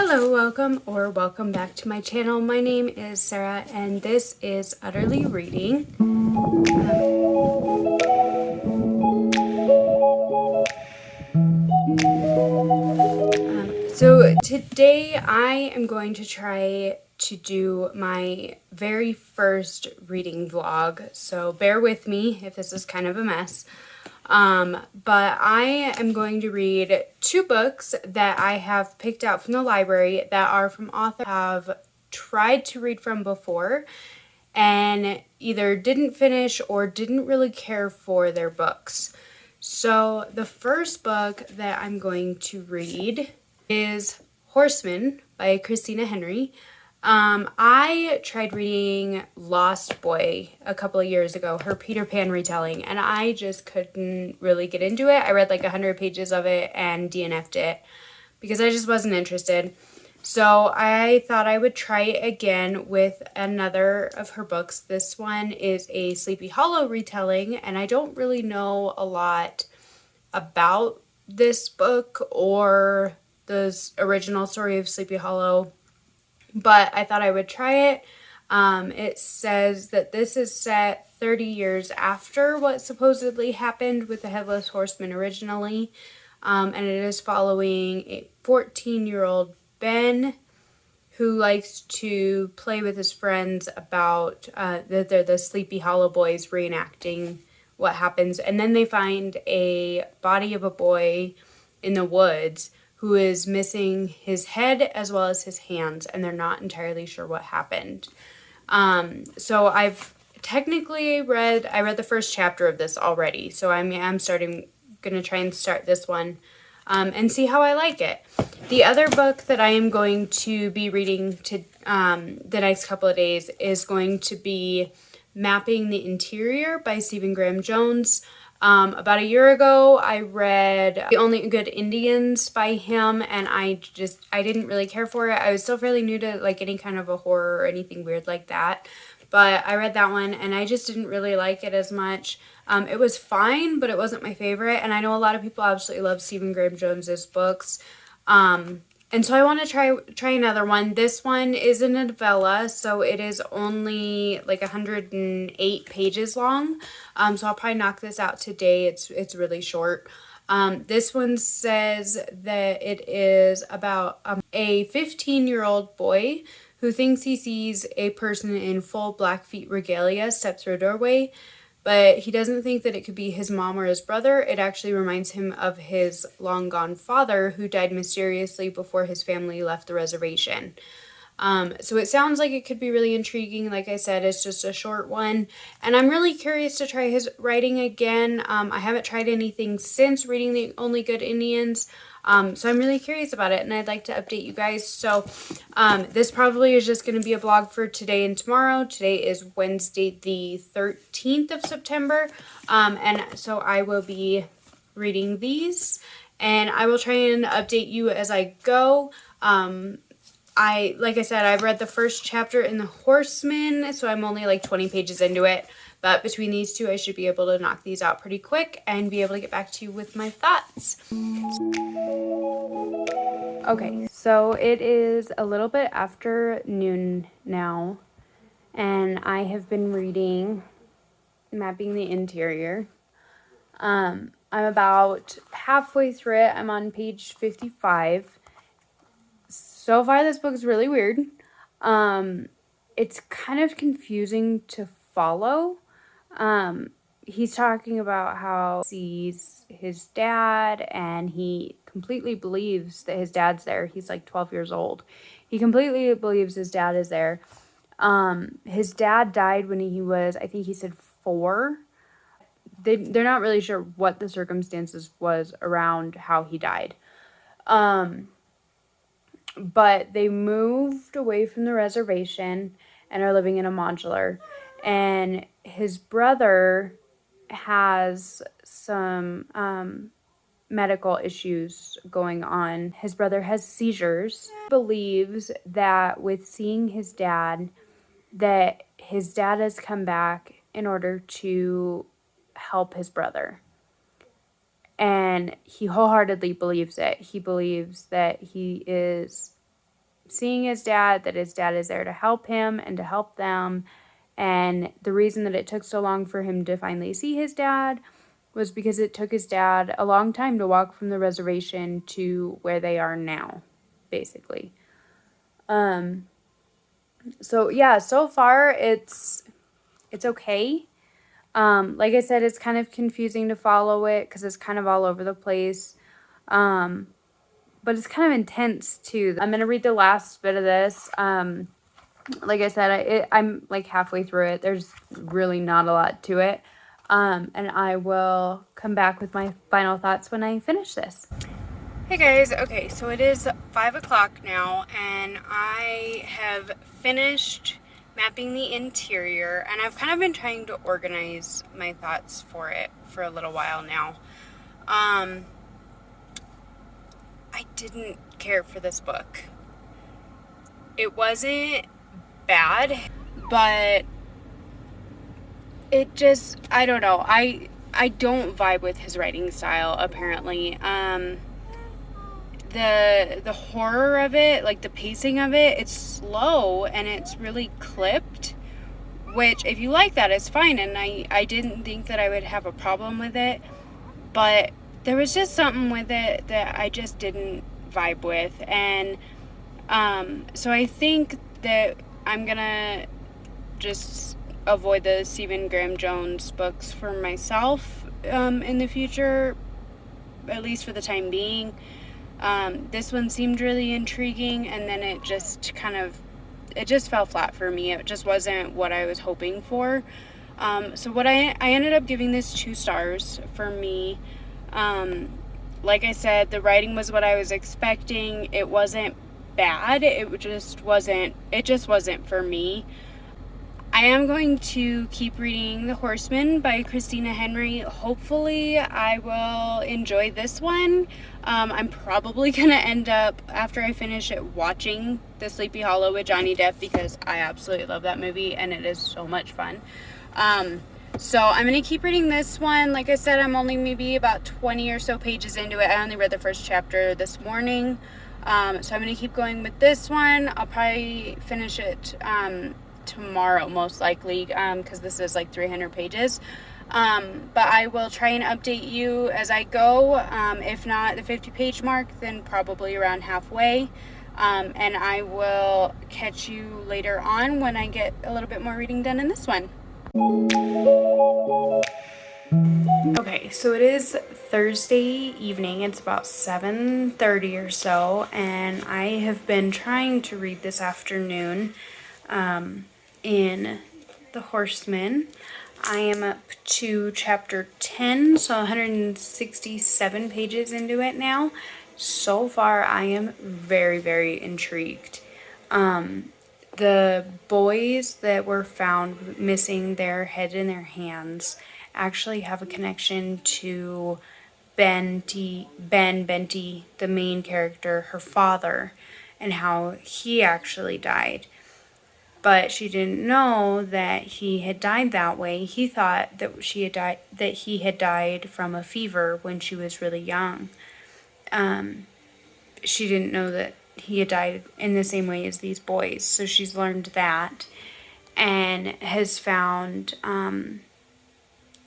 Hello, welcome back to my channel. My name is Sarah and this is Utterly Reading. So today I am going to try to do my very first reading vlog, so bear with me if this is kind of a mess. But I am going to read two books that I have picked out from the library that are from authors I have tried to read from before and either didn't finish or didn't really care for their books. So the first book that I'm going to read is Horseman by Christina Henry. I tried reading Lost Boy a couple of years ago, her Peter Pan retelling, and I just couldn't really get into it. I read like 100 pages of it and DNF'd it because I just wasn't interested. So I thought I would try it again with another of her books. This one is a Sleepy Hollow retelling, and I don't really know a lot about this book or the original story of Sleepy Hollow, but I thought I would try it. It says that this is set 30 years after what supposedly happened with the Headless Horseman originally, and it is following a 14-year-old Ben who likes to play with his friends about that they're the Sleepy Hollow boys reenacting what happens, and then they find a body of a boy in the woods who is missing his head as well as his hands, and they're not entirely sure what happened. So I've technically read the first chapter of this already, so I'm gonna try and start this one and see how I like it. The other book that I am going to be reading to the next couple of days is going to be Mapping the Interior by Stephen Graham Jones. About a year ago, I read The Only Good Indians by him, and I didn't really care for it. I was still fairly new to like any kind of a horror or anything weird like that, but I read that one and I just didn't really like it as much. It was fine, but it wasn't my favorite, and I know a lot of people absolutely love Stephen Graham Jones's books. And so I want to try another one. This one is a novella, so it is only like 108 pages long. So I'll probably knock this out today. It's really short. This one says that it is about a 15-year-old boy who thinks he sees a person in full Blackfeet regalia step through a doorway, but he doesn't think that it could be his mom or his brother. It actually reminds him of his long-gone father who died mysteriously before his family left the reservation. So it sounds like it could be really intriguing. Like I said, it's just a short one, and I'm really curious to try his writing again. I haven't tried anything since reading The Only Good Indians, so I'm really curious about it, and I'd like to update you guys. So this probably is just going to be a vlog for today and tomorrow. Today is Wednesday the 13th of September, and so I will be reading these, and I will try and update you as I go. Like I said, I've read the first chapter in The Horseman, so I'm only like 20 pages into it. But between these two, I should be able to knock these out pretty quick and be able to get back to you with my thoughts. Okay, so it is a little bit after noon now, and I have been reading Mapping the Interior. I'm about halfway through it. I'm on page 55. So far, this book is really weird. It's kind of confusing to follow. He's talking about how he sees his dad, and he completely believes that his dad's there. He's like 12 years old. He completely believes his dad is there. His dad died when he was, I think he said 4. They're not really sure what the circumstances was around how he died. But they moved away from the reservation and are living in a modular. And his brother has some medical issues going on. His brother has seizures. He believes that with seeing his dad, that his dad has come back in order to help his brother. And he wholeheartedly believes it. He believes that he is seeing his dad, that his dad is there to help him and to help them. And the reason that it took so long for him to finally see his dad was because it took his dad a long time to walk from the reservation to where they are now, basically. So yeah, so far it's okay. Like I said, it's kind of confusing to follow it because it's kind of all over the place. But it's kind of intense too. I'm gonna read the last bit of this. Like I said, I'm like halfway through it. There's really not a lot to it. And I will come back with my final thoughts when I finish this. Hey guys, okay, so it is 5 o'clock now, and I have finished mapping the interior, and I've kind of been trying to organize my thoughts for it for a little while now. I didn't care for this book. It wasn't bad, but it just, I don't know, I don't vibe with his writing style, apparently. The horror of it, like the pacing of it, it's slow and it's really clipped, which if you like that, it's fine, and I didn't think that I would have a problem with it, but there was just something with it that I just didn't vibe with, and so I think that I'm gonna just avoid the Stephen Graham Jones books for myself in the future, at least for the time being. This one seemed really intriguing, and then it just fell flat for me. It just wasn't what I was hoping for. So what I ended up giving this 2 stars for me. Like I said, the writing was what I was expecting. It wasn't bad. It just wasn't for me. I am going to keep reading The Horseman by Christina Henry. Hopefully I will enjoy this one. I'm probably going to end up, after I finish it, watching The Sleepy Hollow with Johnny Depp because I absolutely love that movie and it is so much fun. So I'm going to keep reading this one. Like I said, I'm only maybe about 20 or so pages into it. I only read the first chapter this morning. So I'm going to keep going with this one. I'll probably finish it tomorrow, most likely, because this is like 300 pages. But I will try and update you as I go. If not the 50-page mark, then probably around halfway. And I will catch you later on when I get a little bit more reading done in this one. Okay, so it is Thursday evening. It's about 7:30 or so, and I have been trying to read this afternoon in The Horseman. I am up to chapter 10, so 167 pages into it now. So far, I am very, very intrigued. The boys that were found missing their head and their hands actually have a connection to Ben Benty, the main character, her father, and how he actually died. But she didn't know that he had died that way. He thought that he had died from a fever when she was really young. She didn't know that he had died in the same way as these boys. So she's learned that and has found kind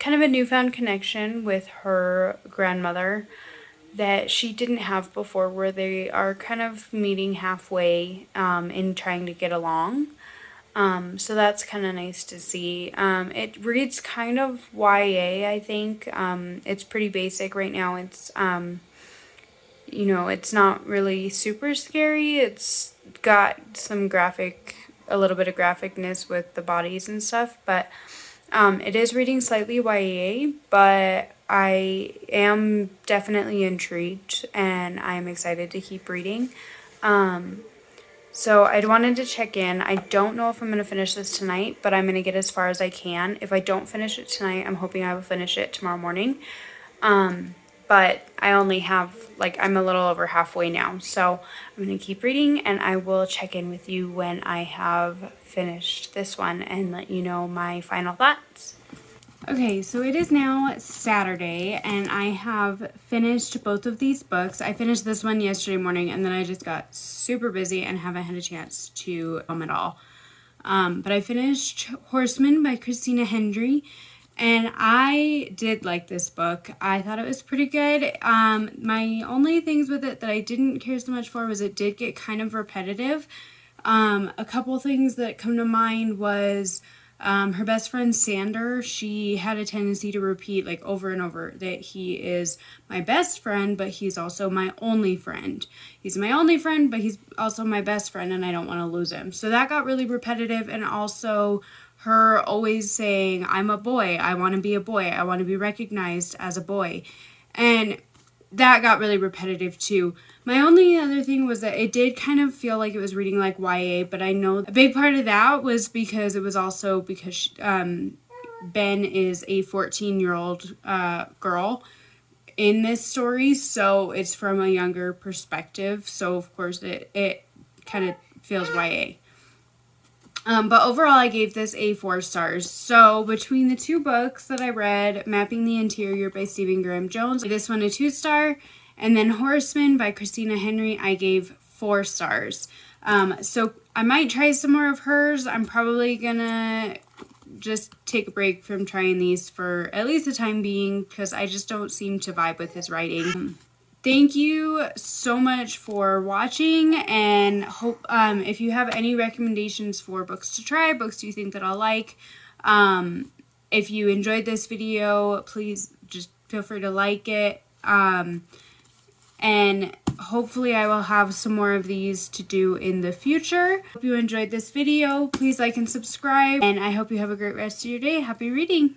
of a newfound connection with her grandmother that she didn't have before, where they are kind of meeting halfway in trying to get along. So that's kind of nice to see. It reads kind of YA, I think. It's pretty basic right now. It's, it's not really super scary. It's got some a little bit of graphicness with the bodies and stuff, but it is reading slightly YA, but I am definitely intrigued and I'm excited to keep reading. So I wanted to check in. I don't know if I'm going to finish this tonight, but I'm going to get as far as I can. If I don't finish it tonight, I'm hoping I will finish it tomorrow morning. But I only have, I'm a little over halfway now. So I'm going to keep reading, and I will check in with you when I have finished this one and let you know my final thoughts. Okay, so it is now Saturday, and I have finished both of these books. I finished this one yesterday morning, and then I just got super busy and haven't had a chance to film it all. But I finished Horseman by Christina Hendry, and I did like this book. I thought it was pretty good. My only things with it that I didn't care so much for was it did get kind of repetitive. A couple things that come to mind was her best friend Sander. She had a tendency to repeat like over and over that he is my best friend, but he's also my only friend. He's my only friend, but he's also my best friend, and I don't want to lose him. So that got really repetitive, and also her always saying, I'm a boy, I want to be a boy, I want to be recognized as a boy. And that got really repetitive too. My only other thing was that it did kind of feel like it was reading like YA, but I know a big part of that was because it was also because Ben is a 14-year-old girl in this story, so it's from a younger perspective, so of course it kind of feels YA. But overall, I gave this a 4 stars. So between the two books that I read, Mapping the Interior by Stephen Graham Jones, this one a 2-star, and then Horseman by Christina Hendry, I gave 4 stars. So I might try some more of hers. I'm probably gonna just take a break from trying these for at least the time being, because I just don't seem to vibe with his writing. Thank you so much for watching, and hope if you have any recommendations for books to try, books you think that I'll like, if you enjoyed this video, please just feel free to like it, and hopefully I will have some more of these to do in the future. Hope you enjoyed this video. Please like and subscribe, and I hope you have a great rest of your day. Happy reading!